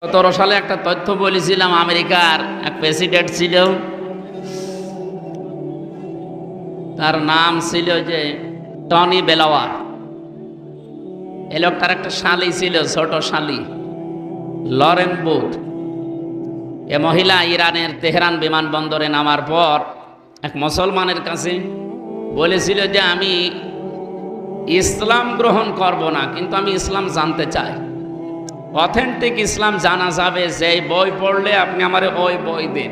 17 সালে একটা তথ্য বলেছিলাম, আমেরিকার এক প্রেসিডেন্ট ছিল, তার নাম ছিল যে টনি বেলাওয়ার। এই লোকটার একটা শালী ছিল, ছোট শালী, লরেন বুথ। এ মহিলা ইরানের তেহরান বিমানবন্দরে নামার পর এক মুসলমানের কাছে বলেছিল যে আমি ইসলাম গ্রহণ করব না, কিন্তু আমি ইসলাম জানতে চাই। অথেন্টিক ইসলাম জানা যাবে যে বই পড়লে আপনি আমার ওই বই দিন।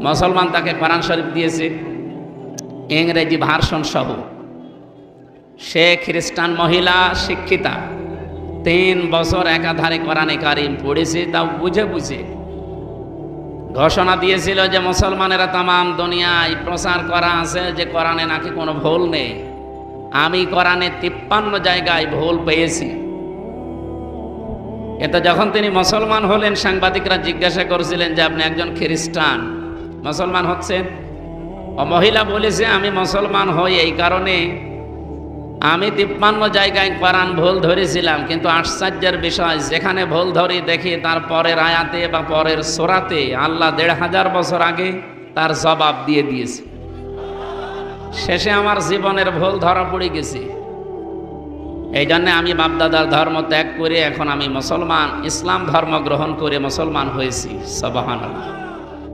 মুসলমান তাকে কোরআন শরীফ দিয়েছে, ইংরেজি ভার্সন সহ। সে খ্রিস্টান মহিলা, শিক্ষিতা, 3 বছর একাধারে কোরআনে কারিম পড়েছে, তাও বুঝে বুঝে। ঘোষণা দিয়েছিল যে মুসলমানেরা তামাম দুনিয়ায় প্রচার করা আছে যে কোরআনে নাকি কোনো ভুল নেই। আমি কোরআনে 53 জায়গায় ভুল পেয়েছি। এতে যখন তিনি মুসলমান হলেন, সাংবাদিকরা জিজ্ঞাসা করেছিলেন যে আপনি একজন খ্রিস্টান, মুসলমান হচ্ছেন? ও মহিলা বলেছে আমি মুসলমান হই এই কারণে আমি 53 জায়গায় কোরআন ভুল ধরেছিলাম, কিন্তু আশ্চর্যের বিষয় যেখানে ভুল ধরি দেখি তার পরের আয়াতে বা পরের সূরাতে আল্লাহ 1500 বছর আগে তার জবাব দিয়ে দিয়েছে। শেষে আমার জীবনের ভুল ধরা পড়ে গেছে। এই জন্য আমি বাপদাদার ধর্ম ত্যাগ করে এখন আমি মুসলমান, ইসলাম ধর্ম গ্রহণ করে মুসলমান হয়েছি। সুবহানাল্লাহ।